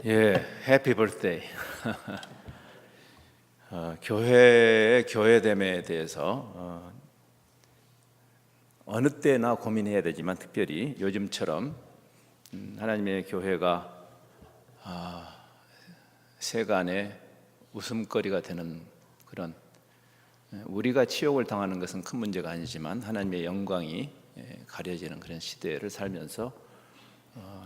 예, 해피 birthday. 교회의 교회됨에 대해서 어느 때나 고민해야 되지만 특별히 요즘처럼 하나님의 교회가 세간의 웃음거리가 되는 그런, 우리가 치욕을 당하는 것은 큰 문제가 아니지만 하나님의 영광이 가려지는 그런 시대를 살면서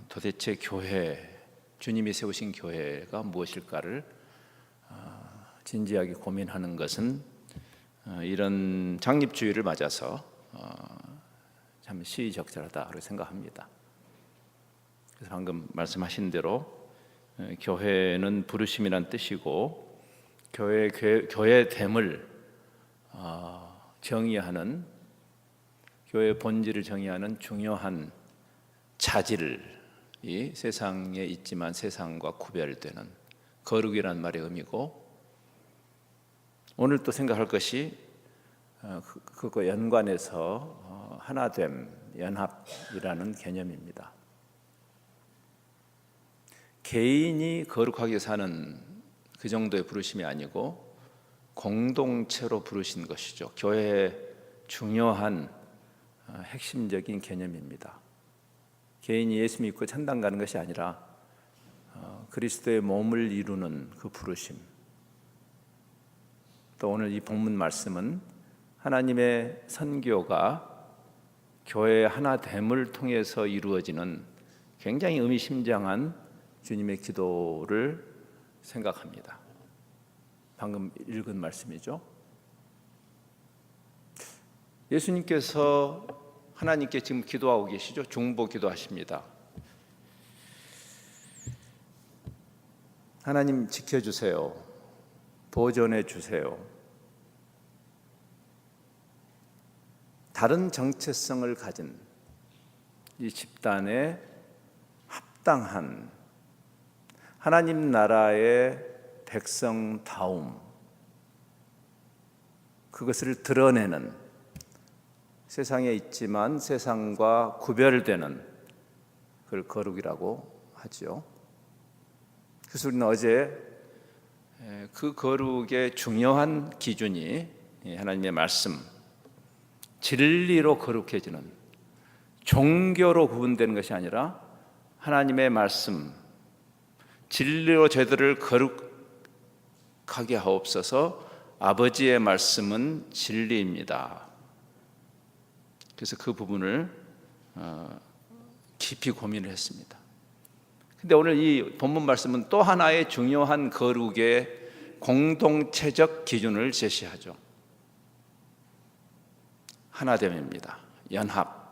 도대체 교회, 주님이 세우신 교회가 무엇일까를 진지하게 고민하는 것은 이런 장립주의를 맞아서 참 시의적절하다고 생각합니다. 그래서 방금 말씀하신 대로 교회는 부르심이란 뜻이고 교회됨을 정의하는, 교회의 본질을 정의하는 중요한 자질이 세상에 있지만 세상과 구별되는 거룩이란 말의 의미고, 오늘 또 생각할 것이 그거 연관해서 하나됨, 연합이라는 개념입니다. 개인이 거룩하게 사는 그 정도의 부르심이 아니고 공동체로 부르신 것이죠. 교회의 중요한 핵심적인 개념입니다. 개인이 예수 믿고 천당 가는 것이 아니라 그리스도의 몸을 이루는 그 부르심. 또 오늘 이 본문 말씀은 하나님의 선교가 교회의 하나됨을 통해서 이루어지는 굉장히 의미심장한 주님의 기도를 생각합니다. 방금 읽은 말씀이죠. 예수님께서 하나님께 지금 기도하고 계시죠. 중보 기도하십니다. 하나님 지켜주세요. 보존해 주세요. 다른 정체성을 가진 이 집단에 합당한 하나님 나라의 백성다움, 그것을 드러내는, 세상에 있지만 세상과 구별되는 그걸 거룩이라고 하죠. 그래서 우리는 어제 그 거룩의 중요한 기준이 하나님의 말씀, 진리로 거룩해지는, 종교로 구분되는 것이 아니라 하나님의 말씀, 진리로 저희들을 거룩하게 하옵소서. 아버지의 말씀은 진리입니다. 그래서 그 부분을 깊이 고민을 했습니다. 근데 오늘 이 본문 말씀은 또 하나의 중요한 거룩의 공동체적 기준을 제시하죠. 하나됨입니다. 연합.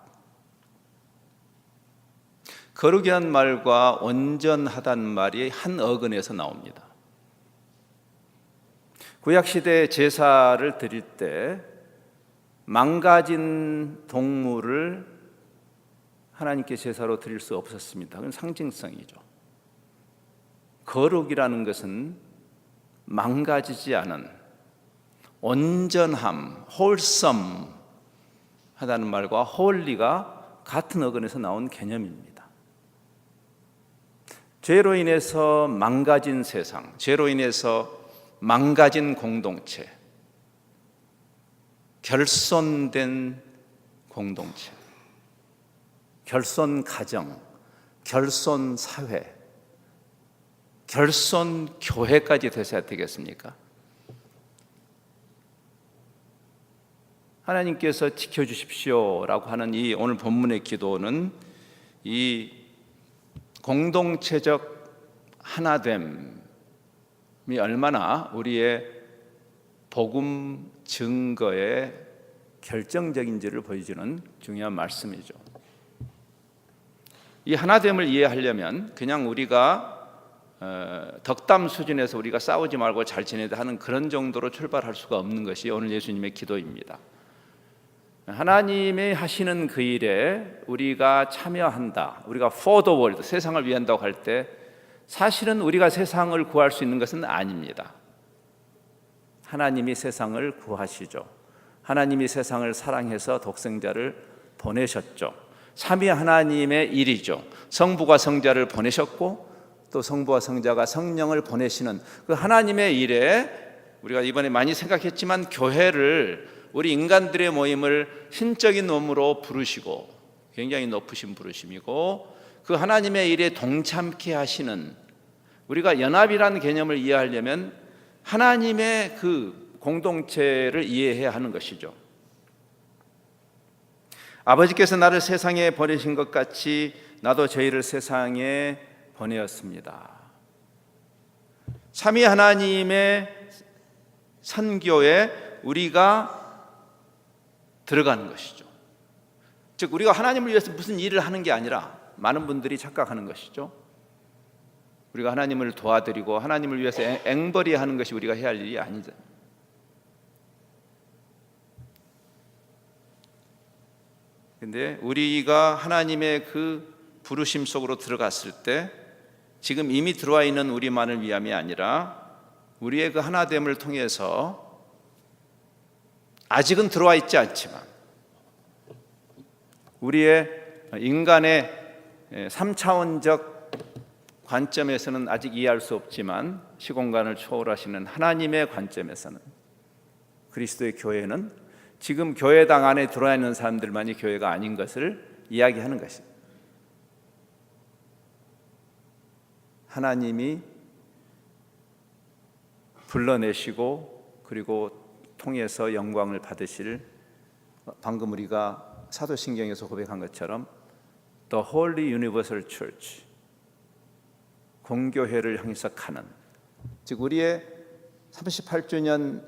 거룩이란 말과 온전하다는 말이 한 어근에서 나옵니다. 구약시대 제사를 드릴 때 망가진 동물을 하나님께 제사로 드릴 수 없었습니다. 그건 상징성이죠. 거룩이라는 것은 망가지지 않은 온전함, wholesome 하다는 말과 홀리가 같은 어근에서 나온 개념입니다. 죄로 인해서 망가진 세상, 죄로 인해서 망가진 공동체, 결손된 공동체, 결손 가정, 결손 사회, 결손 교회까지 되셔야 되겠습니까? 하나님께서 지켜주십시오라고 하는 이 오늘 본문의 기도는 이 공동체적 하나됨이 얼마나 우리의 복음 증거의 결정적인지를 보여주는 중요한 말씀이죠. 이 하나됨을 이해하려면 그냥 우리가 덕담 수준에서 우리가 싸우지 말고 잘 지내다 하는 그런 정도로 출발할 수가 없는 것이 오늘 예수님의 기도입니다. 하나님이 하시는 그 일에 우리가 참여한다, 우리가 for the world, 세상을 위한다고 할 때 사실은 우리가 세상을 구할 수 있는 것은 아닙니다. 하나님이 세상을 구하시죠. 하나님이 세상을 사랑해서 독생자를 보내셨죠. 삼위 하나님의 일이죠. 성부가 성자를 보내셨고 또 성부와 성자가 성령을 보내시는 그 하나님의 일에 우리가 이번에 많이 생각했지만 교회를 우리 인간들의 모임을 신적인 몸으로 부르시고 굉장히 높으신 부르심이고 그 하나님의 일에 동참케 하시는 우리가 연합이라는 개념을 이해하려면 하나님의 그 공동체를 이해해야 하는 것이죠. 아버지께서 나를 세상에 보내신 것 같이 나도 저희를 세상에 보내었습니다. 삼위 하나님의 선교에 우리가 들어가는 것이죠. 즉 우리가 하나님을 위해서 무슨 일을 하는 게 아니라 많은 분들이 착각하는 것이죠. 우리가 하나님을 도와드리고 하나님을 위해서 앵벌이 하는 것이 우리가 해야 할 일이 아니죠. 근데 우리가 하나님의 그 부르심 속으로 들어갔을 때 지금 이미 들어와 있는 우리만을 위함이 아니라 우리의 그 하나됨을 통해서 아직은 들어와 있지 않지만 우리의 인간의 3차원적 관점에서는 아직 이해할 수 없지만 시공간을 초월하시는 하나님의 관점에서는 그리스도의 교회는 지금 교회당 안에 들어와 있는 사람들만이 교회가 아닌 것을 이야기하는 것입니다. 하나님이 불러내시고 그리고 통해서 영광을 받으실 방금 우리가 사도신경에서 고백한 것처럼 The Holy Universal Church 공교회를 향해서 가는 즉 우리의 38주년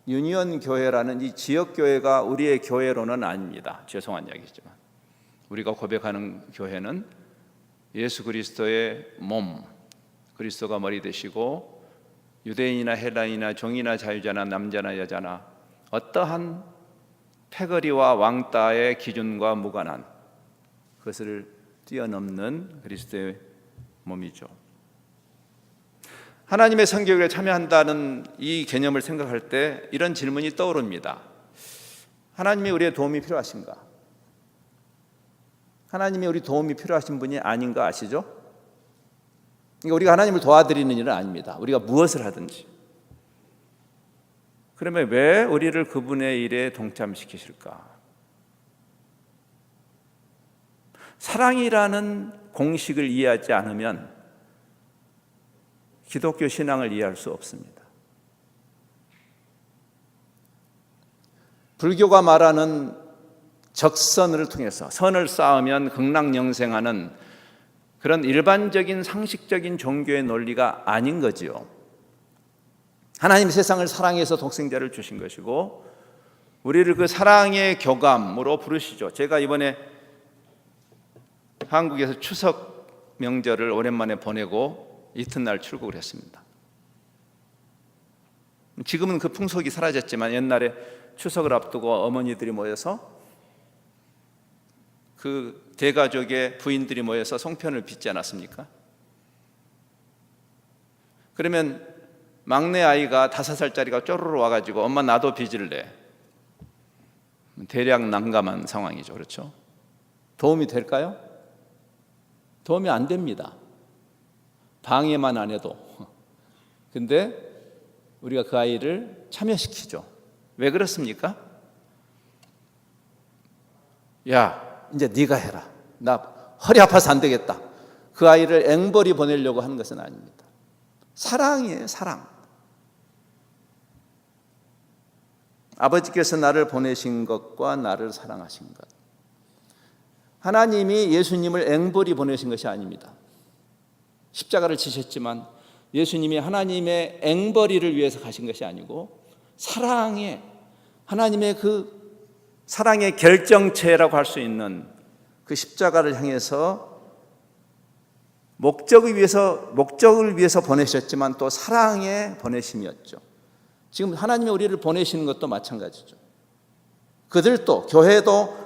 유니온 교회라는 이 지역 교회가 우리의 교회로는 아닙니다. 죄송한 이야기지만 우리가 고백하는 교회는 예수 그리스도의 몸, 그리스도가 머리 되시고 유대인이나 헬라인이나 종이나 자유자나 남자나 여자나 어떠한 패거리와 왕따의 기준과 무관한 그것을 뛰어넘는 그리스도의 몸이죠. 하나님의 선교에 참여한다는 이 개념을 생각할 때 이런 질문이 떠오릅니다. 하나님이 우리의 도움이 필요하신가? 하나님이 우리 도움이 필요하신 분이 아닌 거 아시죠? 그러니까 우리가 하나님을 도와드리는 일은 아닙니다. 우리가 무엇을 하든지. 그러면 왜 우리를 그분의 일에 동참시키실까? 사랑이라는 공식을 이해하지 않으면 기독교 신앙을 이해할 수 없습니다. 불교가 말하는 적선을 통해서 선을 쌓으면 극락영생하는 그런 일반적인 상식적인 종교의 논리가 아닌 거지요. 하나님 세상을 사랑해서 독생자를 주신 것이고 우리를 그 사랑의 교감으로 부르시죠. 제가 이번에 한국에서 추석 명절을 오랜만에 보내고 이튿날 출국을 했습니다. 지금은 그 풍속이 사라졌지만 옛날에 추석을 앞두고 어머니들이 모여서 그 대가족의 부인들이 모여서 송편을 빚지 않았습니까? 그러면 막내 아이가 5살짜리가 쪼르르 와가지고 엄마 나도 빚을래. 대략 난감한 상황이죠. 그렇죠? 도움이 될까요? 도움이 안 됩니다. 방해만 안 해도. 근데 우리가 그 아이를 참여시키죠. 왜 그렇습니까? 야, 이제 네가 해라. 나 허리 아파서 안 되겠다. 그 아이를 앵벌이 보내려고 하는 것은 아닙니다. 사랑이에요, 사랑. 아버지께서 나를 보내신 것과 나를 사랑하신 것. 하나님이 예수님을 앵벌이 보내신 것이 아닙니다. 십자가를 지셨지만 예수님이 하나님의 앵벌이를 위해서 가신 것이 아니고 사랑의 하나님의 그 사랑의 결정체라고 할 수 있는 그 십자가를 향해서 목적을 위해서 보내셨지만 또 사랑의 보내심이었죠. 지금 하나님이 우리를 보내시는 것도 마찬가지죠. 그들도 교회도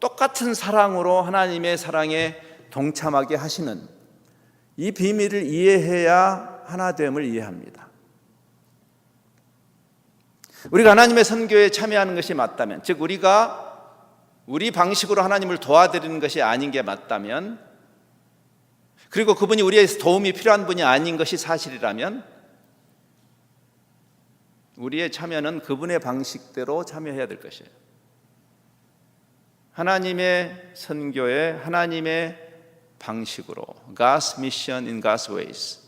똑같은 사랑으로 하나님의 사랑에 동참하게 하시는 이 비밀을 이해해야 하나됨을 이해합니다. 우리가 하나님의 선교에 참여하는 것이 맞다면, 즉 우리가 우리 방식으로 하나님을 도와드리는 것이 아닌 게 맞다면 그리고 그분이 우리의 도움이 필요한 분이 아닌 것이 사실이라면 우리의 참여는 그분의 방식대로 참여해야 될 것이에요. 하나님의 선교에 하나님의 방식으로 God's mission in God's ways.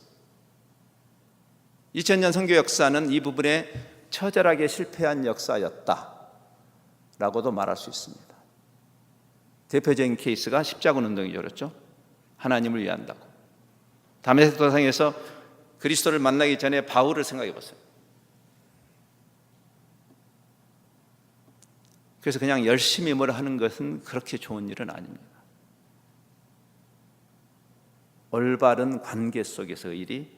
2000년 선교 역사는 이 부분에 처절하게 실패한 역사였다라고도 말할 수 있습니다. 대표적인 케이스가 십자군 운동이죠. 그렇죠? 하나님을 위한다고. 다메섹 도상에서 그리스도를 만나기 전에 바울을 생각해 보세요. 그래서 그냥 열심히 뭘 하는 것은 그렇게 좋은 일은 아닙니다. 올바른 관계 속에서 일이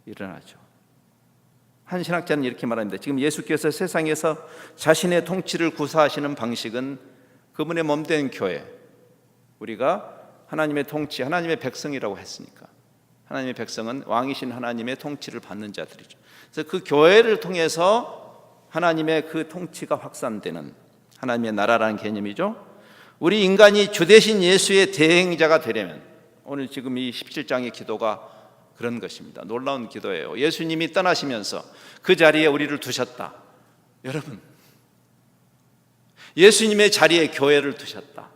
일어나죠. 한 신학자는 이렇게 말합니다. 지금 예수께서 세상에서 자신의 통치를 구사하시는 방식은 그분의 몸된 교회, 우리가 하나님의 통치, 하나님의 백성이라고 했으니까 하나님의 백성은 왕이신 하나님의 통치를 받는 자들이죠. 그래서 그 교회를 통해서 하나님의 그 통치가 확산되는 하나님의 나라라는 개념이죠. 우리 인간이 주 대신 예수의 대행자가 되려면, 오늘 지금 이 17장의 기도가 그런 것입니다. 놀라운 기도예요. 예수님이 떠나시면서 그 자리에 우리를 두셨다. 여러분, 예수님의 자리에 교회를 두셨다.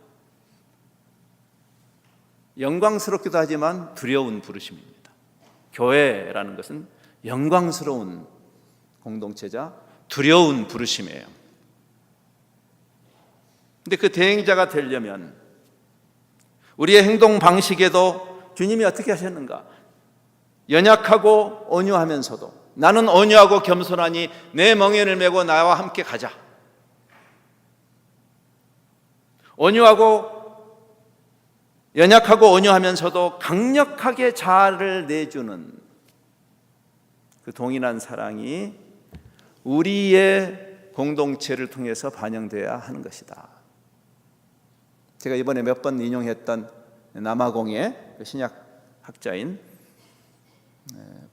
영광스럽기도 하지만 두려운 부르심입니다. 교회라는 것은 영광스러운 공동체자 두려운 부르심이에요. 근데 그 대행자가 되려면 우리의 행동 방식에도 주님이 어떻게 하셨는가? 연약하고 온유하면서도 나는 온유하고 겸손하니 내 멍에를 메고 나와 함께 가자. 연약하고 온유하면서도 강력하게 자아를 내주는 그 동일한 사랑이 우리의 공동체를 통해서 반영되어야 하는 것이다. 제가 이번에 몇 번 인용했던 남아공의 신약 학자인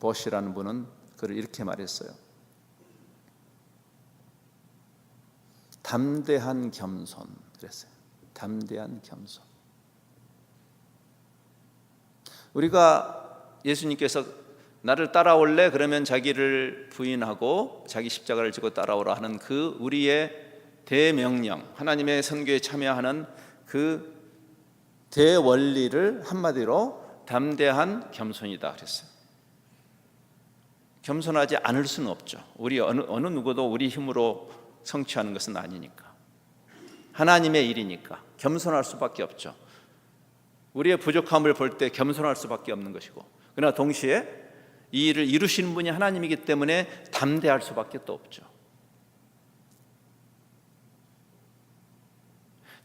보시라는 분은 그를 이렇게 말했어요. 담대한 겸손 그랬어요. 담대한 겸손. 우리가 예수님께서 나를 따라올래? 그러면 자기를 부인하고 자기 십자가를 지고 따라오라 하는 그 우리의 대명령, 하나님의 선교에 참여하는 그 대원리를 한마디로 담대한 겸손이다 그랬어요. 겸손하지 않을 수는 없죠. 우리 어느 누구도 우리 힘으로 성취하는 것은 아니니까. 하나님의 일이니까 겸손할 수밖에 없죠. 우리의 부족함을 볼 때 겸손할 수밖에 없는 것이고, 그러나 동시에 이 일을 이루시는 분이 하나님이기 때문에 담대할 수밖에 또 없죠.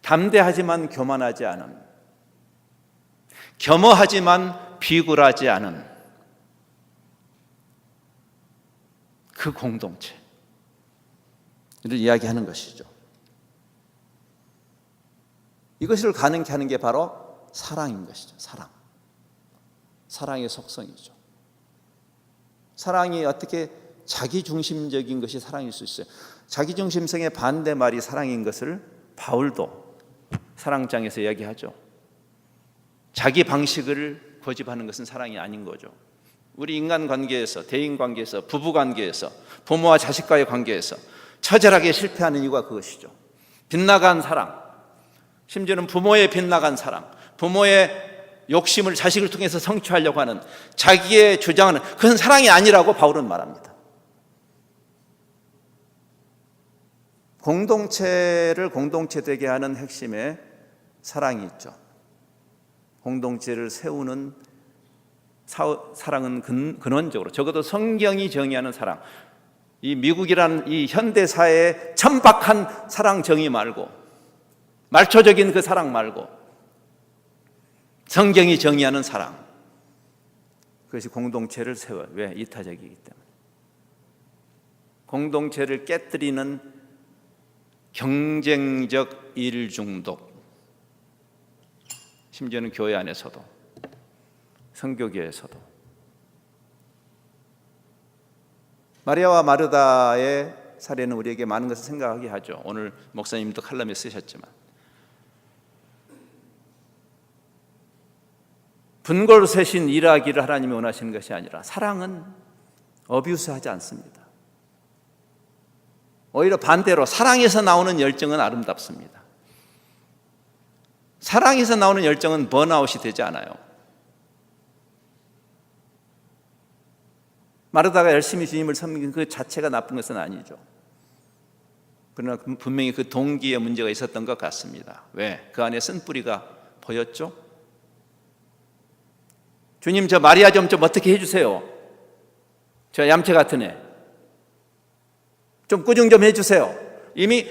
담대하지만 교만하지 않은, 겸허하지만 비굴하지 않은 그 공동체를 이야기하는 것이죠. 이것을 가능케 하는 게 바로 사랑인 것이죠. 사랑의 속성이죠. 사랑이 어떻게 자기중심적인 것이 사랑일 수 있어요. 자기중심성의 반대말이 사랑인 것을 바울도 사랑장에서 이야기하죠. 자기 방식을 고집하는 것은 사랑이 아닌 거죠. 우리 인간 관계에서, 대인 관계에서, 부부 관계에서, 부모와 자식과의 관계에서 처절하게 실패하는 이유가 그것이죠. 빗나간 사랑, 심지어는 부모의 빗나간 사랑, 부모의 욕심을 자식을 통해서 성취하려고 하는 자기의 주장은 그건 사랑이 아니라고 바울은 말합니다. 공동체를 공동체 되게 하는 핵심에 사랑이 있죠. 공동체를 세우는 사랑은 근원적으로, 적어도 성경이 정의하는 사랑, 이 미국이라는 이 현대사회의 천박한 사랑 정의 말고, 말초적인 그 사랑 말고 성경이 정의하는 사랑, 그것이 공동체를 세워요. 왜? 이타적이기 때문에. 공동체를 깨뜨리는 경쟁적 일 중독, 심지어는 교회 안에서도, 선교계에서도. 마리아와 마르다의 사례는 우리에게 많은 것을 생각하게 하죠. 오늘 목사님도 칼럼에 쓰셨지만 분골쇄신 일하기를 하나님이 원하시는 것이 아니라 사랑은 어뷰스하지 않습니다. 오히려 반대로 사랑에서 나오는 열정은 아름답습니다. 사랑에서 나오는 열정은 번아웃이 되지 않아요. 마르다가 열심히 주님을 섬기는 그 자체가 나쁜 것은 아니죠. 그러나 분명히 그 동기에 문제가 있었던 것 같습니다. 왜? 그 안에 쓴뿌리가 보였죠? 주님, 저 마리아 좀 어떻게 해주세요. 저 얌체 같은 애 좀 꾸중 좀 해주세요. 이미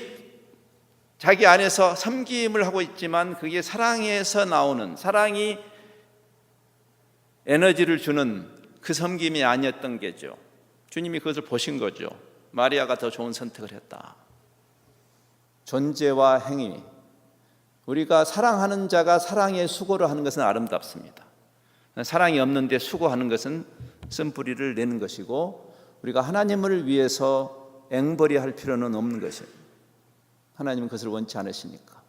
자기 안에서 섬김을 하고 있지만 그게 사랑에서 나오는, 사랑이 에너지를 주는 그 섬김이 아니었던 게죠. 주님이 그것을 보신 거죠. 마리아가 더 좋은 선택을 했다. 존재와 행위, 우리가 사랑하는 자가 사랑의 수고를 하는 것은 아름답습니다. 사랑이 없는데 수고하는 것은 쓴뿌리를 내는 것이고, 우리가 하나님을 위해서 앵벌이 할 필요는 없는 것이에요. 하나님은 그것을 원치 않으시니까.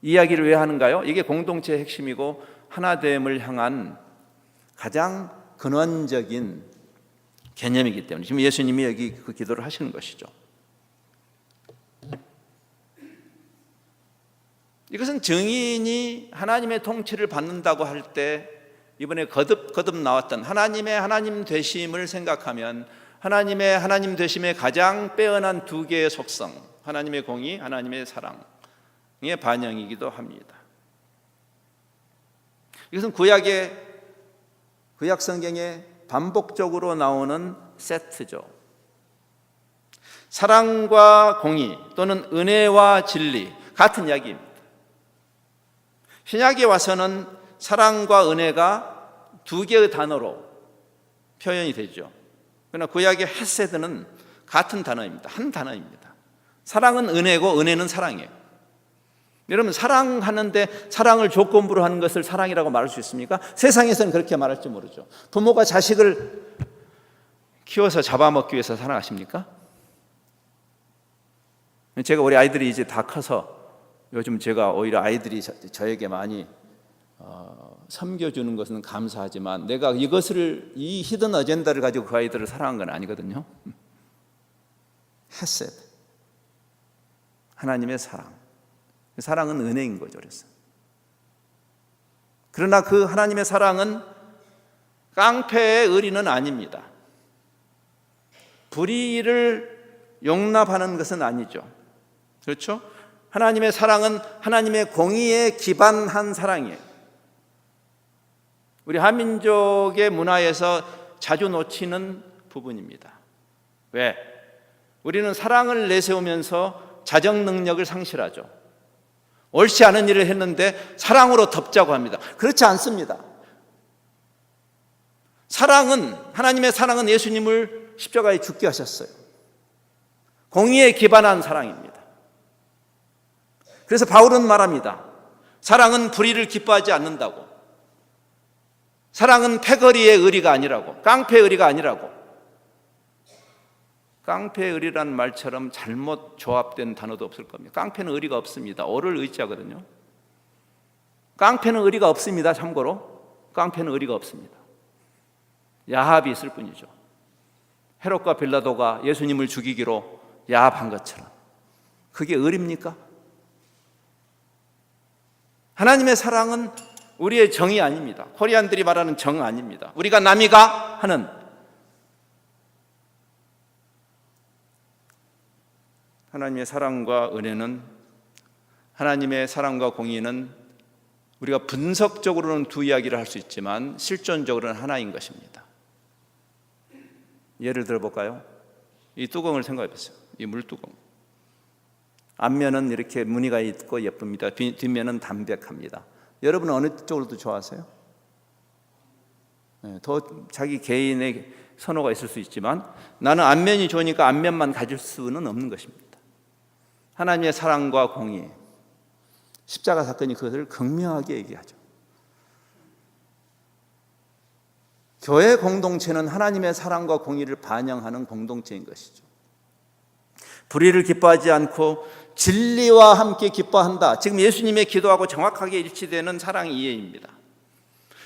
이야기를 왜 하는가요? 이게 공동체의 핵심이고 하나됨을 향한 가장 근원적인 개념이기 때문에 지금 예수님이 여기 그 기도를 하시는 것이죠. 이것은 증인이 하나님의 통치를 받는다고 할 때 이번에 거듭 나왔던 하나님의 하나님 되심을 생각하면 하나님의 하나님 되심의 가장 빼어난 두 개의 속성, 하나님의 공의, 하나님의 사랑의 반영이기도 합니다. 이것은 구약 성경에 반복적으로 나오는 세트죠. 사랑과 공의 또는 은혜와 진리, 같은 이야기입니다. 신약에 와서는 사랑과 은혜가 두 개의 단어로 표현이 되죠. 그러나 구약의 헤세드는 같은 단어입니다. 한 단어입니다. 사랑은 은혜고 은혜는 사랑이에요. 여러분, 사랑하는데 사랑을 조건부로 하는 것을 사랑이라고 말할 수 있습니까? 세상에서는 그렇게 말할지 모르죠. 부모가 자식을 키워서 잡아먹기 위해서 사랑하십니까? 제가 우리 아이들이 이제 다 커서 요즘 제가 오히려 아이들이 저에게 많이 섬겨주는 것은 감사하지만 내가 이 히든 어젠다를 가지고 그 아이들을 사랑한 건 아니거든요. 헤세드, 하나님의 사랑. 사랑은 은혜인 거죠. 그래서 그러나 그 하나님의 사랑은 깡패의 의리는 아닙니다. 불의를 용납하는 것은 아니죠. 그렇죠? 하나님의 사랑은 하나님의 공의에 기반한 사랑이에요. 우리 한민족의 문화에서 자주 놓치는 부분입니다. 왜? 우리는 사랑을 내세우면서 자정 능력을 상실하죠. 옳지 않은 일을 했는데 사랑으로 덮자고 합니다. 그렇지 않습니다. 하나님의 사랑은 예수님을 십자가에 죽게 하셨어요. 공의에 기반한 사랑입니다. 그래서 바울은 말합니다. 사랑은 불의를 기뻐하지 않는다고. 사랑은 패거리의 의리가 아니라고, 깡패의 의리가 아니라고. 깡패의 의리라는 말처럼 잘못 조합된 단어도 없을 겁니다. 깡패는 의리가 없습니다. 오를 의지하거든요. 깡패는 의리가 없습니다. 참고로 깡패는 의리가 없습니다. 야합이 있을 뿐이죠. 헤롯과 빌라도가 예수님을 죽이기로 야합한 것처럼. 그게 의리입니까? 하나님의 사랑은 우리의 정이 아닙니다. 코리안들이 말하는 정 아닙니다. 우리가 남이가 하는, 하나님의 사랑과 은혜는, 하나님의 사랑과 공의는 우리가 분석적으로는 두 이야기를 할 수 있지만 실존적으로는 하나인 것입니다. 예를 들어볼까요? 이 뚜껑을 생각해 보세요. 이 물뚜껑. 앞면은 이렇게 무늬가 있고 예쁩니다. 뒷면은 담백합니다. 여러분은 어느 쪽을 더 좋아하세요? 더 자기 개인의 선호가 있을 수 있지만 나는 앞면이 좋으니까 앞면만 가질 수는 없는 것입니다. 하나님의 사랑과 공의, 십자가 사건이 그것을 극명하게 얘기하죠. 교회 공동체는 하나님의 사랑과 공의를 반영하는 공동체인 것이죠. 불의를 기뻐하지 않고 진리와 함께 기뻐한다. 지금 예수님의 기도하고 정확하게 일치되는 사랑 이해입니다.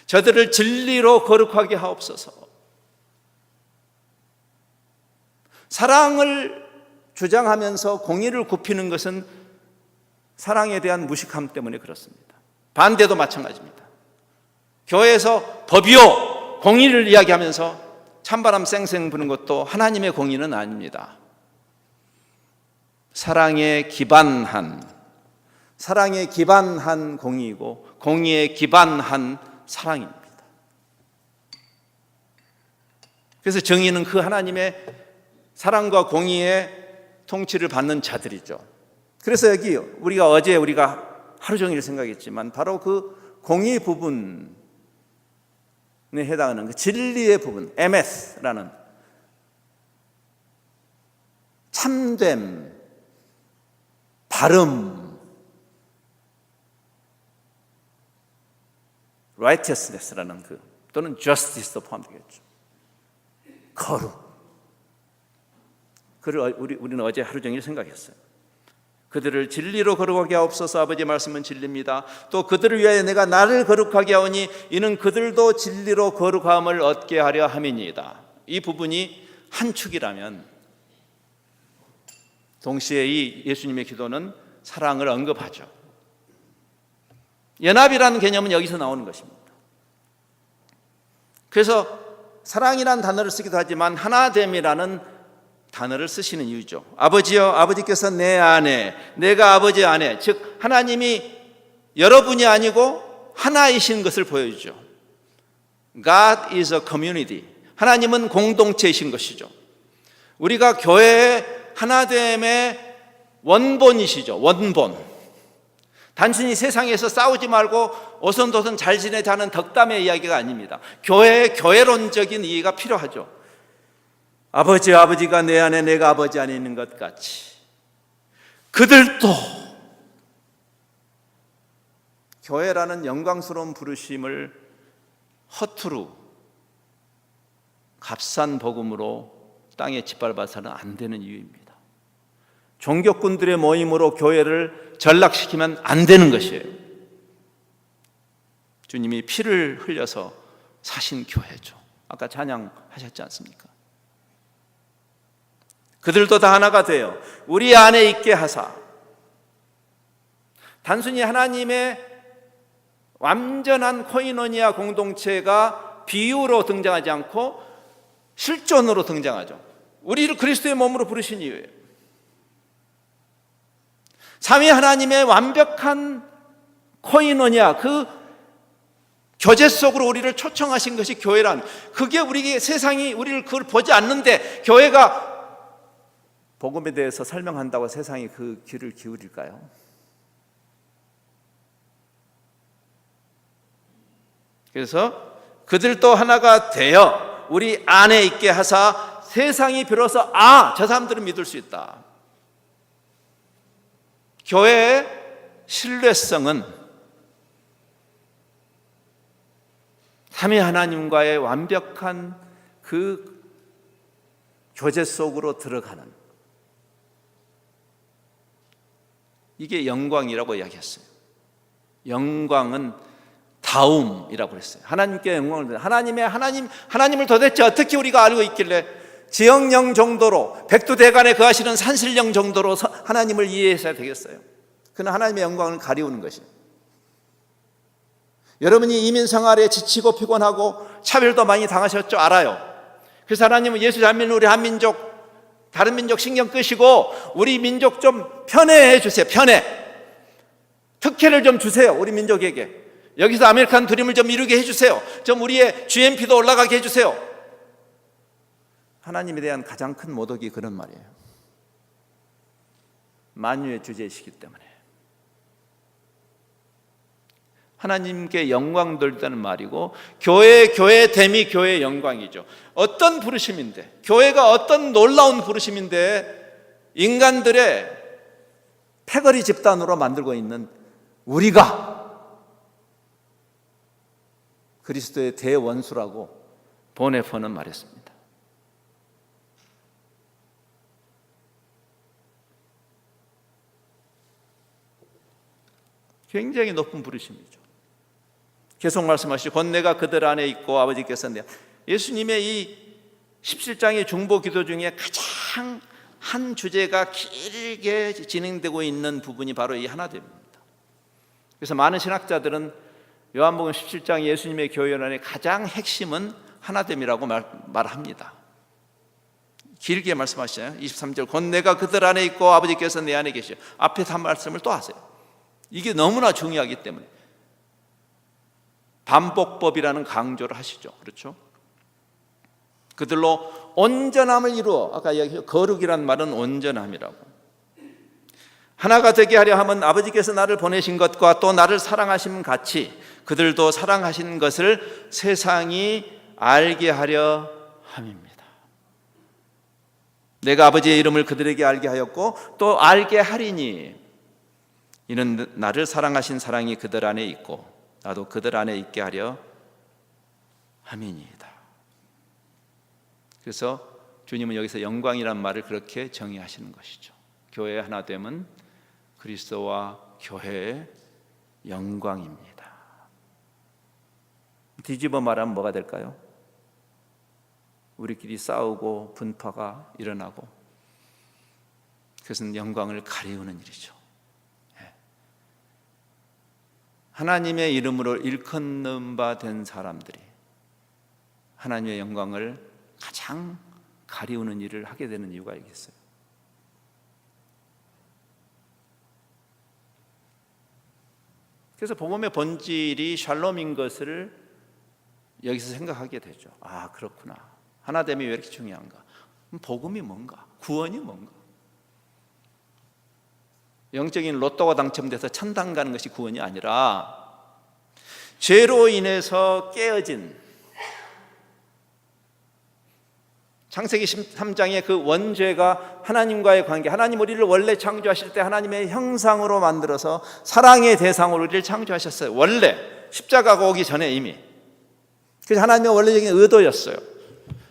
저들을 진리로 거룩하게 하옵소서. 사랑을 주장하면서 공의를 굽히는 것은 사랑에 대한 무식함 때문에 그렇습니다. 반대도 마찬가지입니다. 교회에서 법이요 공의를 이야기하면서 찬바람 쌩쌩 부는 것도 하나님의 공의는 아닙니다. 사랑에 기반한 공의이고 공의에 기반한 사랑입니다. 그래서 정의는 그 하나님의 사랑과 공의의 통치를 받는 자들이죠. 그래서 여기 우리가 하루 종일 생각했지만 바로 그 공의 부분에 해당하는 그 진리의 부분, MS라는 참됨, 바름, righteousness라는 또는 justice도 포함되겠죠. 거룩. 그를 우리는 어제 하루 종일 생각했어요. 그들을 진리로 거룩하게 하옵소서. 아버지의 말씀은 진리입니다. 또 그들을 위하여 내가 나를 거룩하게 하오니 이는 그들도 진리로 거룩함을 얻게 하려 함이니이다. 이 부분이 한 축이라면 동시에 이 예수님의 기도는 사랑을 언급하죠. 연합이라는 개념은 여기서 나오는 것입니다. 그래서 사랑이라는 단어를 쓰기도 하지만 하나됨이라는 단어를 쓰시는 이유죠. 아버지여, 아버지께서 내 안에, 내가 아버지 안에, 즉 하나님이 여러분이 아니고 하나이신 것을 보여주죠. God is a community. 하나님은 공동체이신 것이죠. 우리가 교회의 하나됨의 원본이시죠. 원본. 단순히 세상에서 싸우지 말고 오손도손 잘 지내자는 덕담의 이야기가 아닙니다. 교회의 교회론적인 이해가 필요하죠. 아버지가 내 안에 내가 아버지 안에 있는 것 같이 그들도 교회라는 영광스러운 부르심을 허투루 값싼 복음으로 땅에 짓밟아서는 안 되는 이유입니다. 종교꾼들의 모임으로 교회를 전락시키면 안 되는 것이에요. 주님이 피를 흘려서 사신 교회죠. 아까 찬양하셨지 않습니까? 그들도 다 하나가 되어 우리 안에 있게 하사. 단순히 하나님의 완전한 코이노니아 공동체가 비유로 등장하지 않고 실존으로 등장하죠. 우리를 그리스도의 몸으로 부르신 이유예요. 삼위 하나님의 완벽한 코이노니아, 그 교제 속으로 우리를 초청하신 것이 교회란, 그게 우리 세상이 우리를 그걸 보지 않는데 교회가 복음에 대해서 설명한다고 세상이 그 귀를 기울일까요? 그래서 그들도 하나가 되어 우리 안에 있게 하사 세상이 비로소 저 사람들은 믿을 수 있다. 교회의 신뢰성은 삼위 하나님과의 완벽한 그 교제 속으로 들어가는, 이게 영광이라고 이야기했어요. 영광은 다움이라고 했어요. 하나님께 영광을 하나님을 도대체 어떻게 우리가 알고 있길래 지형령 정도로 백두대간에 거하시는 산신령 정도로 하나님을 이해해야 되겠어요? 그는 하나님의 영광을 가리우는 것이에요. 여러분이 이민 생활에 지치고 피곤하고 차별도 많이 당하셨죠? 알아요. 그래서 하나님은 예수 잘 믿는 우리 한민족, 다른 민족 신경 끄시고 우리 민족 좀 편애해 주세요. 편애. 특혜를 좀 주세요. 우리 민족에게. 여기서 아메리칸 드림을 좀 이루게 해주세요. 좀 우리의 GNP도 올라가게 해주세요. 하나님에 대한 가장 큰 모독이 그런 말이에요. 만유의 주제이시기 때문에. 하나님께 영광 돌리다는 말이고, 교회됨이 교회의 영광이죠. 어떤 부르심인데, 교회가 어떤 놀라운 부르심인데 인간들의 패거리 집단으로 만들고 있는 우리가 그리스도의 대원수라고 보네퍼는 말했습니다. 굉장히 높은 부르심이죠. 계속 말씀하시죠. 곧 내가 그들 안에 있고 아버지께서 내. 예수님의 이 17장의 중보 기도 중에 가장 한 주제가 길게 진행되고 있는 부분이 바로 이 하나됨입니다. 그래서 많은 신학자들은 요한복음 17장 예수님의 교회 연언의 가장 핵심은 하나됨이라고 말합니다. 길게 말씀하시잖아요. 23절 곧 내가 그들 안에 있고 아버지께서 내 안에 계시오. 앞에 한 말씀을 또 하세요. 이게 너무나 중요하기 때문에 반복법이라는 강조를 하시죠. 그렇죠? 그들로 온전함을 이루어, 아까 이야기했죠. 거룩이란 말은 온전함이라고. 하나가 되게 하려 하면 아버지께서 나를 보내신 것과 또 나를 사랑하심 같이 그들도 사랑하신 것을 세상이 알게 하려 함입니다. 내가 아버지의 이름을 그들에게 알게 하였고 또 알게 하리니 이는 나를 사랑하신 사랑이 그들 안에 있고 나도 그들 안에 있게 하려 함이니이다. 그래서 주님은 여기서 영광이란 말을 그렇게 정의하시는 것이죠. 교회의 하나됨은 그리스도와 교회의 영광입니다. 뒤집어 말하면 뭐가 될까요? 우리끼리 싸우고 분파가 일어나고 그것은 영광을 가리우는 일이죠. 하나님의 이름으로 일컫는 바 된 사람들이 하나님의 영광을 가장 가리우는 일을 하게 되는 이유가 있겠어요. 그래서 복음의 본질이 샬롬인 것을 여기서 생각하게 되죠. 아, 그렇구나. 하나됨이 왜 이렇게 중요한가? 복음이 뭔가? 구원이 뭔가? 영적인 로또가 당첨돼서 천당 가는 것이 구원이 아니라 죄로 인해서 깨어진 창세기 13장의 그 원죄가 하나님과의 관계, 하나님 우리를 원래 창조하실 때 하나님의 형상으로 만들어서 사랑의 대상으로 우리를 창조하셨어요. 원래 십자가가 오기 전에 이미. 그래서 하나님의 원래적인 의도였어요.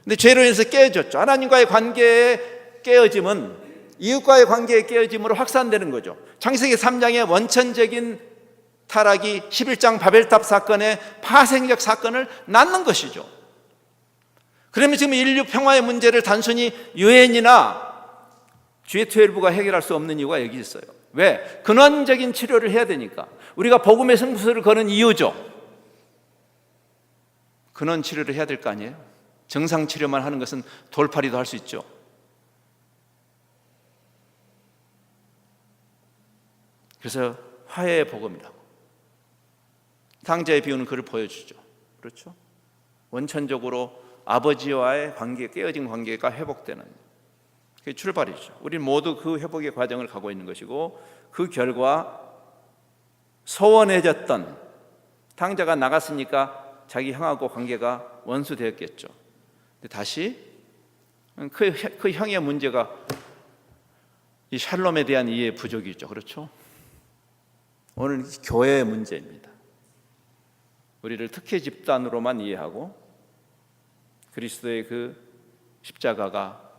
근데 죄로 인해서 깨어졌죠. 하나님과의 관계의 깨어짐은 이웃과의 관계의 깨어짐으로 확산되는 거죠. 창세기 3장의 원천적인 타락이 11장 바벨탑 사건의 파생적 사건을 낳는 것이죠. 그러면 지금 인류 평화의 문제를 단순히 유엔이나 G12가 해결할 수 없는 이유가 여기 있어요. 왜? 근원적인 치료를 해야 되니까. 우리가 복음의 승부수를 거는 이유죠. 근원 치료를 해야 될 거 아니에요? 정상 치료만 하는 것은 돌팔이도 할 수 있죠. 그래서 화해의 복음이라고. 탕자의 비유는 그를 보여주죠. 그렇죠? 원천적으로 아버지와의 관계, 깨어진 관계가 회복되는 그게 출발이죠. 우리는 모두 그 회복의 과정을 가고 있는 것이고 그 결과 소원해졌던 탕자가 나갔으니까 자기 형하고 관계가 원수되었겠죠. 근데 다시 그 형의 문제가 이 샬롬에 대한 이해 부족이죠. 그렇죠? 오늘 교회의 문제입니다. 우리를 특혜 집단으로만 이해하고 그리스도의 그 십자가가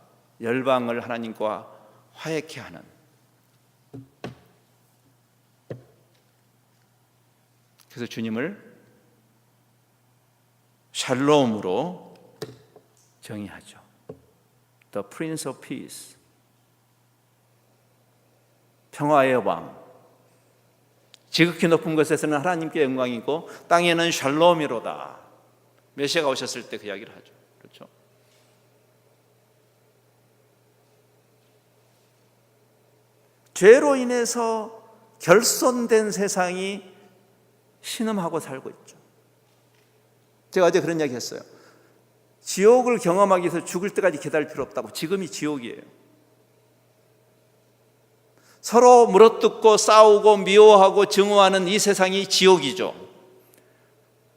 열방을 하나님과 화해케 하는 그래서 주님을 샬롬으로 정의하죠. The Prince of Peace, 평화의 왕. 지극히 높은 곳에서는 하나님께 영광이고 땅에는 샬롬이로다. 메시아가 오셨을 때 그 이야기를 하죠. 그렇죠? 죄로 인해서 결손된 세상이 신음하고 살고 있죠. 제가 어제 그런 이야기 했어요. 지옥을 경험하기 위해서 죽을 때까지 기다릴 필요 없다고. 지금이 지옥이에요. 서로 물어뜯고 싸우고 미워하고 증오하는 이 세상이 지옥이죠.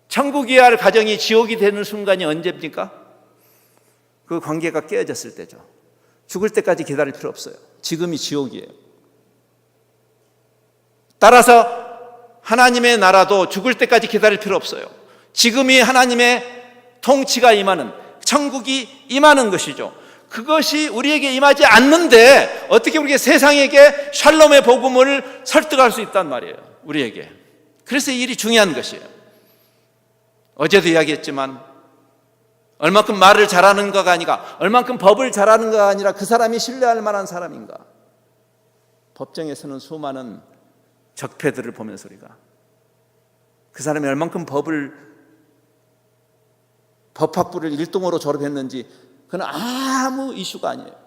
천국이어야 할 가정이 지옥이 되는 순간이 언제입니까? 그 관계가 깨어졌을 때죠. 죽을 때까지 기다릴 필요 없어요. 지금이 지옥이에요. 따라서 하나님의 나라도 죽을 때까지 기다릴 필요 없어요. 지금이 하나님의 통치가 임하는, 천국이 임하는 것이죠. 그것이 우리에게 임하지 않는데 어떻게 우리에게 세상에게 샬롬의 복음을 설득할 수 있단 말이에요. 우리에게. 그래서 이 일이 중요한 것이에요. 어제도 이야기했지만 얼만큼 말을 잘하는가가 아니라 얼만큼 법을 잘하는가가 아니라 그 사람이 신뢰할 만한 사람인가. 법정에서는 수많은 적폐들을 보면서 우리가 그 사람이 얼만큼 법학부를 1등으로 졸업했는지 그건 아무 이슈가 아니에요.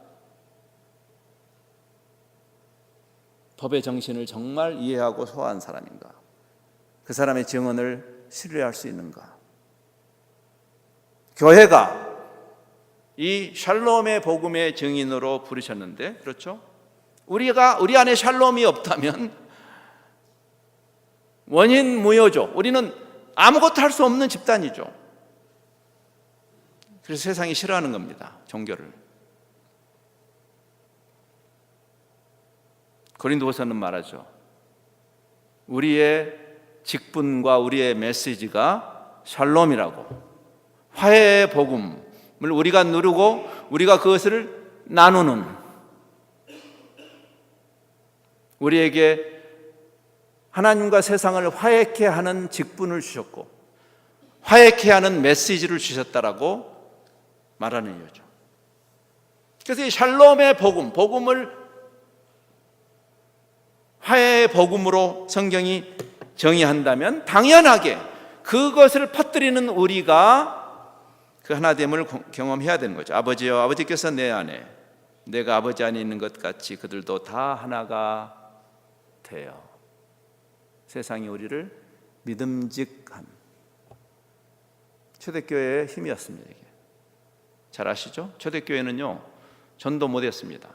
법의 정신을 정말 이해하고 소화한 사람인가? 그 사람의 증언을 신뢰할 수 있는가? 교회가 이 샬롬의 복음의 증인으로 부르셨는데, 그렇죠? 우리 안에 샬롬이 없다면 원인 무효죠. 우리는 아무것도 할 수 없는 집단이죠. 그래서 세상이 싫어하는 겁니다, 종교를. 고린도후서는 말하죠. 우리의 직분과 우리의 메시지가 샬롬이라고, 화해의 복음을 우리가 누르고 우리가 그것을 나누는, 우리에게 하나님과 세상을 화해케 하는 직분을 주셨고 화해케 하는 메시지를 주셨다라고 말하는 이유죠. 그래서 이 샬롬의 복음을 화해의 복음으로 성경이 정의한다면 당연하게 그것을 퍼뜨리는 우리가 그 하나됨을 경험해야 되는 거죠. 아버지여, 아버지께서 내 안에, 내가 아버지 안에 있는 것 같이 그들도 다 하나가 되어 세상이 우리를 믿음직한, 초대교회의 힘이었습니다. 이게 잘 아시죠? 초대교회는요 전도 못했습니다.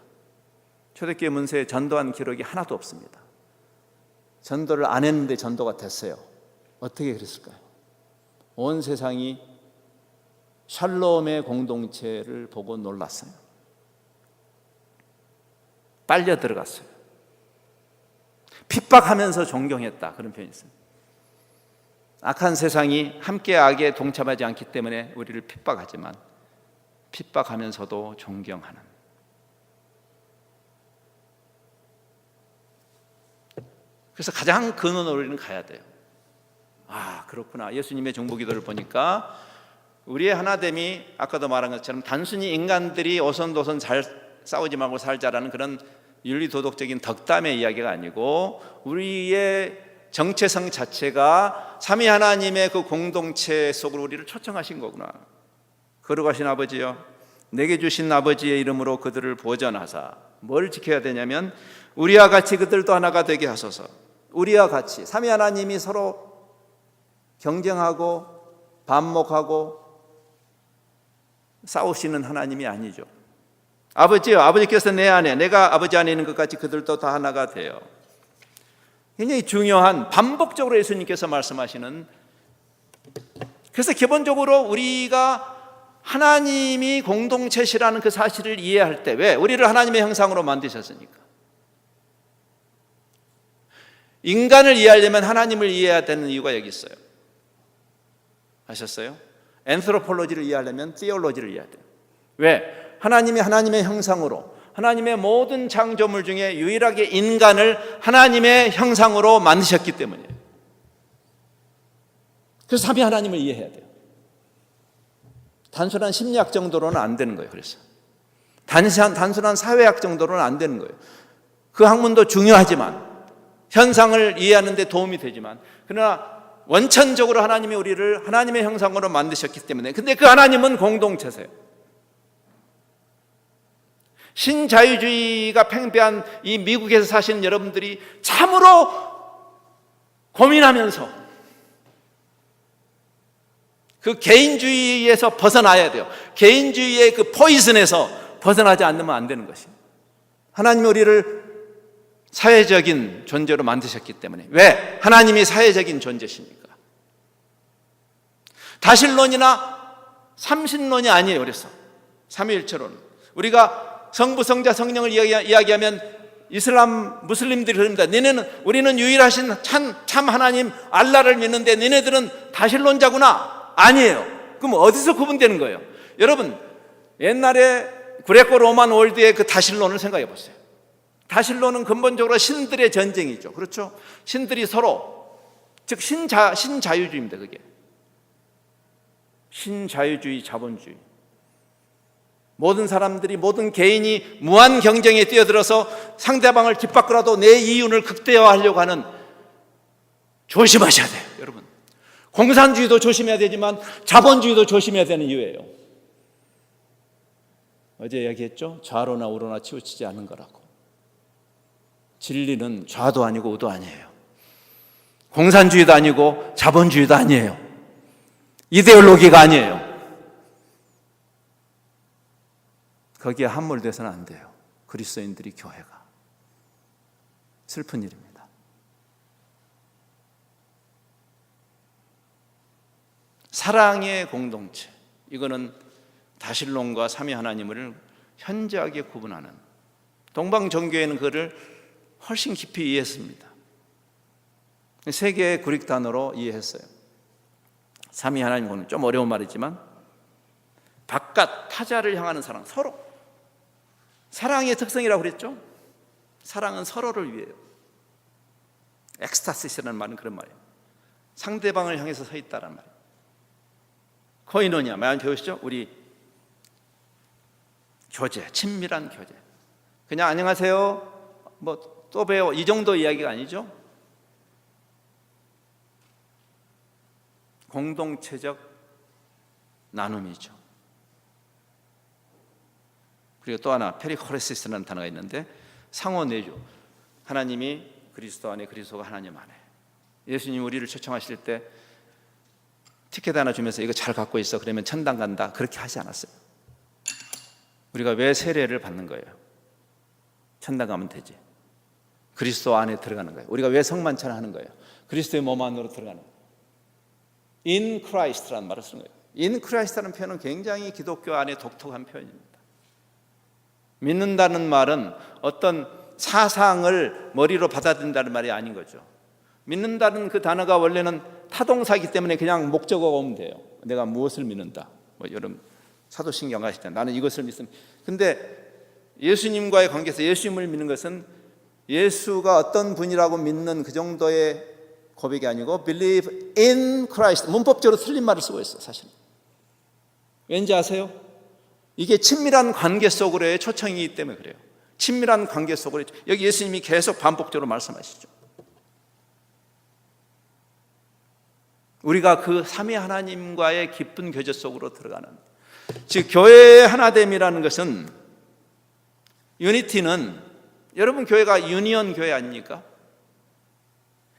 초대교회 문서에 전도한 기록이 하나도 없습니다. 전도를 안 했는데 전도가 됐어요. 어떻게 그랬을까요? 온 세상이 샬롬의 공동체를 보고 놀랐어요. 빨려 들어갔어요. 핍박하면서 존경했다, 그런 표현이 있습니다. 악한 세상이 함께 악에 동참하지 않기 때문에 우리를 핍박하지만 핍박하면서도 존경하는, 그래서 가장 근원으로 우리는 가야 돼요. 아, 그렇구나. 예수님의 중보기도를 보니까 우리의 하나됨이 아까도 말한 것처럼 단순히 인간들이 오손도손 잘 싸우지 말고 살자라는 그런 윤리도덕적인 덕담의 이야기가 아니고 우리의 정체성 자체가 삼위 하나님의 그 공동체 속으로 우리를 초청하신 거구나. 거룩하신 아버지여, 내게 주신 아버지의 이름으로 그들을 보전하사, 뭘 지켜야 되냐면 우리와 같이 그들도 하나가 되게 하소서. 우리와 같이 삼위 하나님이 서로 경쟁하고 반목하고 싸우시는 하나님이 아니죠. 아버지요, 아버지께서 내 안에, 내가 아버지 안에 있는 것 같이 그들도 다 하나가 돼요. 굉장히 중요한, 반복적으로 예수님께서 말씀하시는, 그래서 기본적으로 우리가 하나님이 공동체시라는 그 사실을 이해할 때, 왜? 우리를 하나님의 형상으로 만드셨으니까. 인간을 이해하려면 하나님을 이해해야 되는 이유가 여기 있어요. 아셨어요? 앤스로폴로지를 이해하려면 티올로지를 이해해야 돼요. 왜? 하나님이 하나님의 형상으로, 하나님의 모든 창조물 중에 유일하게 인간을 하나님의 형상으로 만드셨기 때문이에요. 그래서 삼위 하나님을 이해해야 돼요. 단순한 심리학 정도로는 안 되는 거예요. 그래서 단순한 사회학 정도로는 안 되는 거예요. 그 학문도 중요하지만, 현상을 이해하는 데 도움이 되지만, 그러나 원천적으로 하나님이 우리를 하나님의 형상으로 만드셨기 때문에, 근데 그 하나님은 공동체세요. 신자유주의가 팽배한 이 미국에서 사시는 여러분들이 참으로 고민하면서 그 개인주의에서 벗어나야 돼요. 개인주의의 그 포이즌에서 벗어나지 않으면 안 되는 것이에요. 하나님이 우리를 사회적인 존재로 만드셨기 때문에. 왜? 하나님이 사회적인 존재시니까. 다신론이나 삼신론이 아니에요. 그래서 삼위일체론, 우리가 성부, 성자, 성령을 이야기하면 이슬람 무슬림들이 그럽니다. 우리는 유일하신 참 하나님 알라를 믿는데 니네들은 다신론자구나. 아니에요. 그럼 어디서 구분되는 거예요? 여러분, 옛날에 그레코 로만 월드의 그 다신론을 생각해 보세요. 다신론은 근본적으로 신들의 전쟁이죠. 그렇죠? 신들이 서로, 즉 신자유주의입니다. 그게 신자유주의, 자본주의. 모든 사람들이, 모든 개인이 무한 경쟁에 뛰어들어서 상대방을 뒷바꾸라도 내 이윤을 극대화하려고 하는, 조심하셔야 돼요, 여러분. 공산주의도 조심해야 되지만 자본주의도 조심해야 되는 이유예요. 어제 얘기했죠? 좌로나 우로나 치우치지 않는 거라고. 진리는 좌도 아니고 우도 아니에요. 공산주의도 아니고 자본주의도 아니에요. 이데올로기가 아니에요. 거기에 함몰돼서는 안 돼요. 그리스도인들이, 교회가. 슬픈 일입니다. 사랑의 공동체, 이거는 다신론과 삼위 하나님을 현저하게 구분하는, 동방정교회는 그를 훨씬 깊이 이해했습니다. 세 개의 그릭 단어로 이해했어요. 삼위 하나님은 좀 어려운 말이지만 바깥, 타자를 향하는 사랑, 서로. 사랑의 특성이라고 그랬죠? 사랑은 서로를 위해요. 엑스타시스라는 말은 그런 말이에요. 상대방을 향해서 서 있다는 말이에요. 코이노니아, 많이 배우시죠? 우리 교제, 친밀한 교제. 그냥 안녕하세요, 뭐 또 봬요, 이 정도 이야기가 아니죠. 공동체적 나눔이죠. 그리고 또 하나, 페리코레시스라는 단어가 있는데 상호 내주. 하나님이 그리스도 안에, 그리스도가 하나님 안에. 예수님 우리를 초청하실 때 티켓 하나 주면서 이거 잘 갖고 있어, 그러면 천당 간다, 그렇게 하지 않았어요. 우리가 왜 세례를 받는 거예요? 천당 가면 되지. 그리스도 안에 들어가는 거예요. 우리가 왜 성만찬을 하는 거예요? 그리스도의 몸 안으로 들어가는 거예요. In Christ라는 말을 쓰는 거예요. In Christ라는 표현은 굉장히 기독교 안에 독특한 표현입니다. 믿는다는 말은 어떤 사상을 머리로 받아들인다는 말이 아닌 거죠. 믿는다는 그 단어가 원래는 타동사이기 때문에 그냥 목적어가 오면 돼요. 내가 무엇을 믿는다. 뭐 여러분 사도신경 가시잖아요. 나는 이것을 믿습니다. 근데 예수님과의 관계에서 예수님을 믿는 것은 예수가 어떤 분이라고 믿는 그 정도의 고백이 아니고 believe in Christ. 문법적으로 틀린 말을 쓰고 있어요, 사실. 왠지 아세요? 이게 친밀한 관계 속으로의 초청이기 때문에 그래요. 친밀한 관계 속으로. 여기 예수님이 계속 반복적으로 말씀하시죠. 우리가 그 삼위 하나님과의 깊은 교제 속으로 들어가는, 즉 교회의 하나됨이라는 것은, 유니티는, 여러분 교회가 유니언 교회 아닙니까?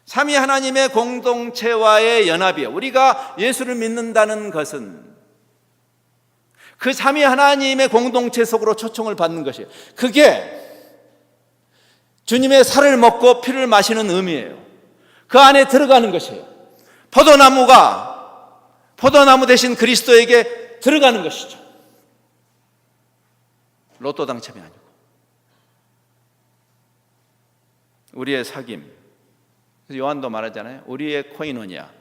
삼위 하나님의 공동체와의 연합이에요. 우리가 예수를 믿는다는 것은 그 삼위 하나님의 공동체 속으로 초청을 받는 것이에요. 그게 주님의 살을 먹고 피를 마시는 의미예요. 그 안에 들어가는 것이에요. 포도나무가 포도나무 대신 그리스도에게 들어가는 것이죠. 로또 당첨이 아니고. 우리의 사귐, 요한도 말하잖아요. 우리의 코이노니아,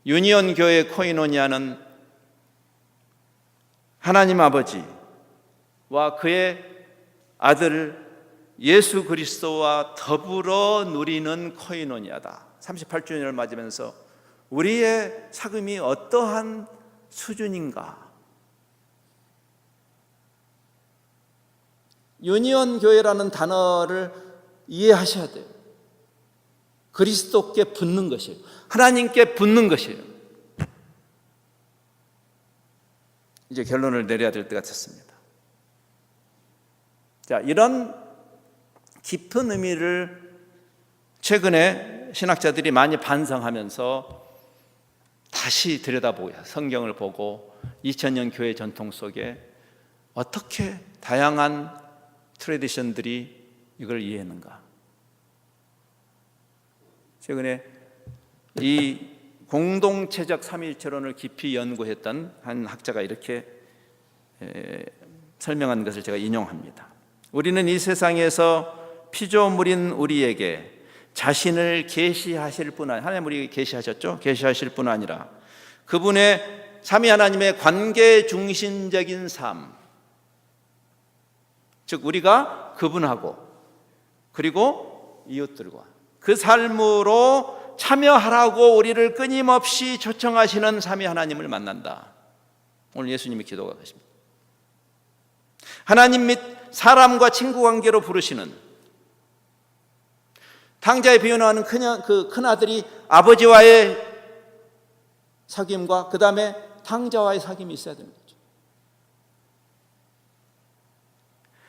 유니온 교회의 코이노니아는 하나님 아버지와 그의 아들 예수 그리스도와 더불어 누리는 코이노니아다. 38주년을 맞으면서 우리의 사귐이 어떠한 수준인가? 유니온 교회라는 단어를 이해하셔야 돼요. 그리스도께 붙는 것이에요. 하나님께 붙는 것이에요. 이제 결론을 내려야 될 때가 됐습니다. 자, 이런 깊은 의미를 최근에 신학자들이 많이 반성하면서 다시 들여다보고, 성경을 보고 2000년 교회 전통 속에 어떻게 다양한 트레디션들이 이걸 이해했는가. 최근에 이 공동체적 삼위일체론을 깊이 연구했던 한 학자가 이렇게 설명한 것을 제가 인용합니다. 우리는 이 세상에서 피조물인 우리에게 자신을 계시하실 뿐 아니라, 하나님 우리에게 계시하셨죠? 계시하실 뿐 아니라 그분의 삼위 하나님의 관계 중심적인 삶, 즉 우리가 그분하고 그리고 이웃들과 그 삶으로 참여하라고 우리를 끊임없이 초청하시는 삼위 하나님을 만난다. 오늘 예수님의 기도가 그것입니다. 하나님 및 사람과 친구 관계로 부르시는, 탕자의 비유는 그 큰아들이 아버지와의 사귐과 그 다음에 탕자와의 사귐이 있어야 되는 거죠.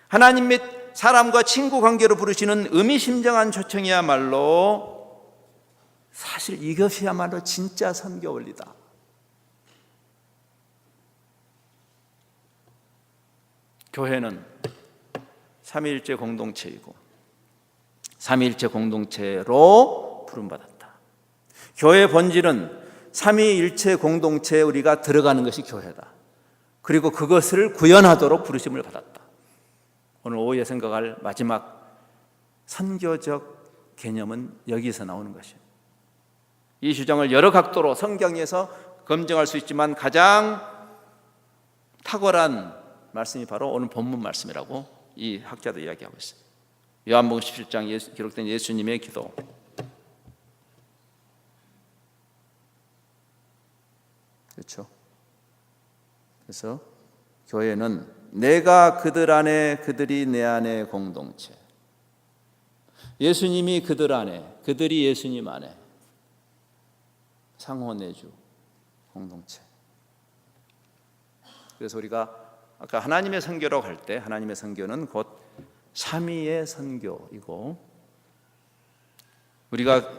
하나님 및 사람과 친구 관계로 부르시는 의미심장한 초청이야말로, 사실 이것이야말로 진짜 선교 원리다. 교회는 삼위일체 공동체이고 삼위일체 공동체로 부름받았다. 교회의 본질은 삼위일체 공동체에 우리가 들어가는 것이 교회다. 그리고 그것을 구현하도록 부르심을 받았다. 오늘 오후에 생각할 마지막 선교적 개념은 여기서 나오는 것이에요. 이 주장을 여러 각도로 성경에서 검증할 수 있지만 가장 탁월한 말씀이 바로 오늘 본문 말씀이라고 이 학자도 이야기하고 있어요. 요한복음 17장에 기록된 예수님의 기도. 그렇죠. 그래서 교회는 내가 그들 안에, 그들이 내 안에 공동체. 예수님이 그들 안에, 그들이 예수님 안에. 상호내주 공동체. 그래서 우리가 아까 하나님의 선교라고 할 때, 하나님의 선교는 곧 삼위의 선교이고, 우리가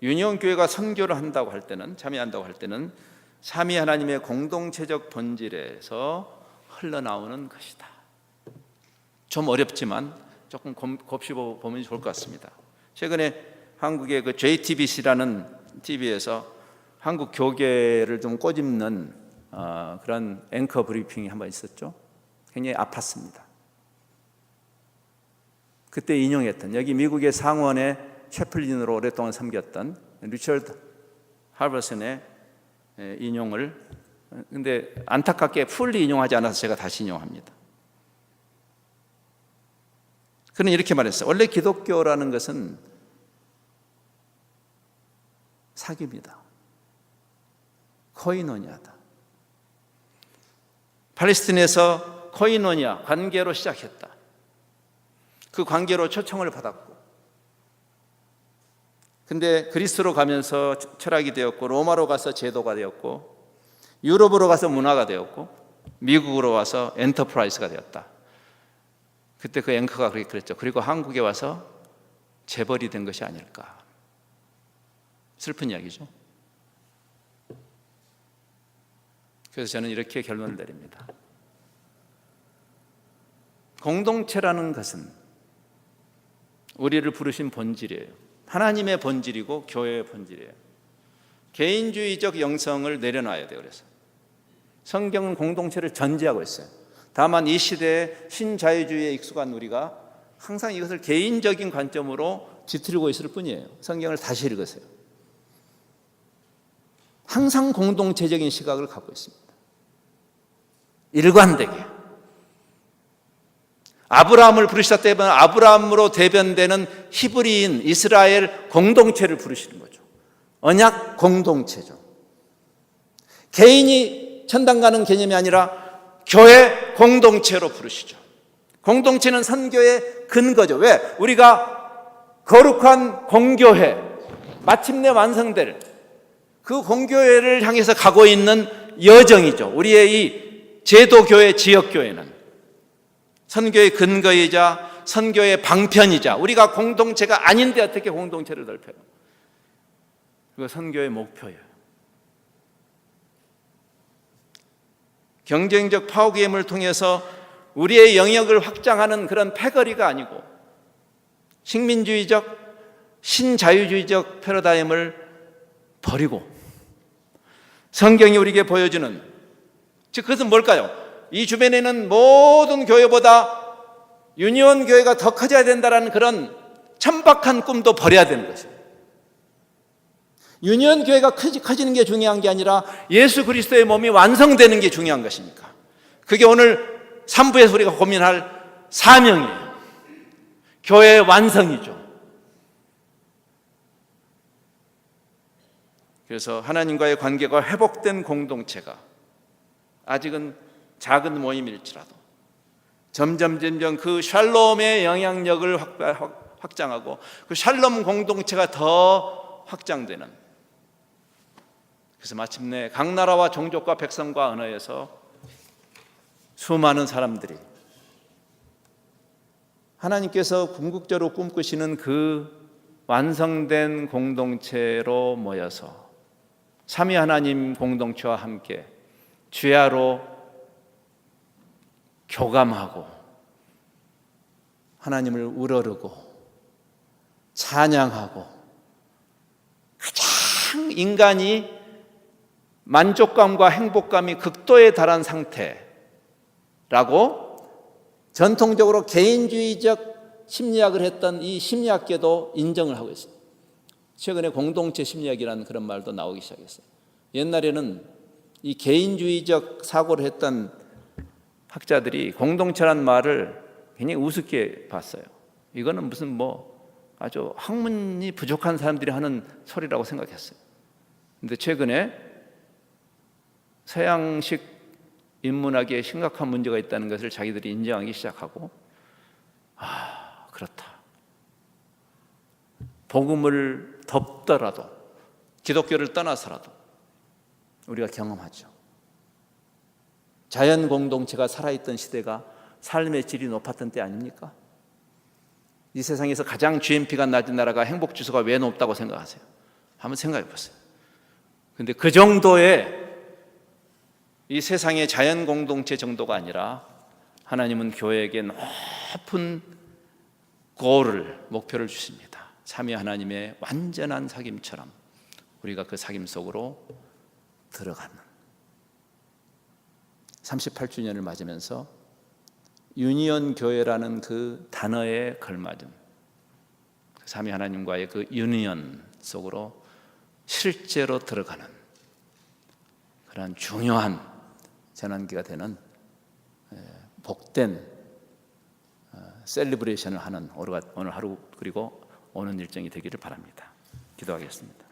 유니온교회가 선교를 한다고 할 때는, 참여한다고 할 때는 삼위 하나님의 공동체적 본질에서 흘러나오는 것이다. 좀 어렵지만 조금 곱씹어 보면 좋을 것 같습니다. 최근에 한국의 그 JTBC라는 TV에서 한국 교계를 좀 꼬집는 그런 앵커 브리핑이 한번 있었죠. 굉장히 아팠습니다. 그때 인용했던, 여기 미국의 상원의 채플린으로 오랫동안 섬겼던 리처드 할버슨의 인용을, 근데 안타깝게 풀리 인용하지 않아서 제가 다시 인용합니다. 그는 이렇게 말했어요. 원래 기독교라는 것은 사귐이다. 코이노니아다. 팔레스틴에서 코이노니아, 관계로 시작했다. 그 관계로 초청을 받았고, 근데 그리스로 가면서 철학이 되었고, 로마로 가서 제도가 되었고, 유럽으로 가서 문화가 되었고, 미국으로 와서 엔터프라이즈가 되었다. 그때 그 앵커가 그렇게 그랬죠. 그리고 한국에 와서 재벌이 된 것이 아닐까. 슬픈 이야기죠. 그래서 저는 이렇게 결론을 내립니다. 공동체라는 것은 우리를 부르신 본질이에요. 하나님의 본질이고 교회의 본질이에요. 개인주의적 영성을 내려놔야 돼요. 그래서 성경은 공동체를 전제하고 있어요. 다만 이 시대에 신자유주의에 익숙한 우리가 항상 이것을 개인적인 관점으로 뒤틀고 있을 뿐이에요. 성경을 다시 읽으세요. 항상 공동체적인 시각을 갖고 있습니다. 일관되게. 아브라함을 부르시다 때면 아브라함으로 대변되는 히브리인 이스라엘 공동체를 부르시는 거죠. 언약 공동체죠. 개인이 천당 가는 개념이 아니라 교회 공동체로 부르시죠. 공동체는 선교의 근거죠. 왜? 우리가 거룩한 공교회, 마침내 완성될 그 공교회를 향해서 가고 있는 여정이죠. 우리의 이 제도교회, 지역교회는 선교의 근거이자 선교의 방편이자, 우리가 공동체가 아닌데 어떻게 공동체를 넓혀요? 그거 선교의 목표예요. 경쟁적 파워게임을 통해서 우리의 영역을 확장하는 그런 패거리가 아니고, 식민주의적, 신자유주의적 패러다임을 버리고 성경이 우리에게 보여주는, 즉 그것은 뭘까요? 이 주변에는 모든 교회보다 유니온 교회가 더 커져야 된다는 그런 천박한 꿈도 버려야 되는 것이에요. 유니온 교회가 커지는 게 중요한 게 아니라 예수 그리스도의 몸이 완성되는 게 중요한 것이니까. 그게 오늘 3부에서 우리가 고민할 사명이에요. 교회의 완성이죠. 그래서 하나님과의 관계가 회복된 공동체가 아직은 작은 모임일지라도 점점 그 샬롬의 영향력을 확장하고 그 샬롬 공동체가 더 확장되는, 그래서 마침내 각 나라와 종족과 백성과 언어에서 수많은 사람들이 하나님께서 궁극적으로 꿈꾸시는 그 완성된 공동체로 모여서 삼위 하나님 공동체와 함께 주야로 교감하고 하나님을 우러르고 찬양하고 가장 인간이 만족감과 행복감이 극도에 달한 상태라고 전통적으로 개인주의적 심리학을 했던 이 심리학계도 인정을 하고 있어요. 최근에 공동체 심리학이라는 그런 말도 나오기 시작했어요. 옛날에는 이 개인주의적 사고를 했던 학자들이 공동체란 말을 굉장히 우습게 봤어요. 이거는 무슨 아주 학문이 부족한 사람들이 하는 소리라고 생각했어요. 근데 최근에 서양식 인문학에 심각한 문제가 있다는 것을 자기들이 인정하기 시작하고, 그렇다. 복음을 덮더라도, 기독교를 떠나서라도 우리가 경험하죠. 자연 공동체가 살아있던 시대가 삶의 질이 높았던 때 아닙니까? 이 세상에서 가장 GNP가 낮은 나라가 행복 지수가 왜 높다고 생각하세요? 한번 생각해 보세요. 근데 그 정도의 이 세상의 자연 공동체 정도가 아니라 하나님은 교회에게 높은 목표를 주십니다. 삼위 하나님의 완전한 사귐처럼 우리가 그 사귐 속으로 들어가는 38주년을 맞으면서 유니온 교회라는 그 단어에 걸맞은 삼위 하나님과의 그 유니온 속으로 실제로 들어가는 그런 중요한 전환기가 되는 복된 셀리브레이션을 하는 오늘 하루 그리고 오는 일정이 되기를 바랍니다. 기도하겠습니다.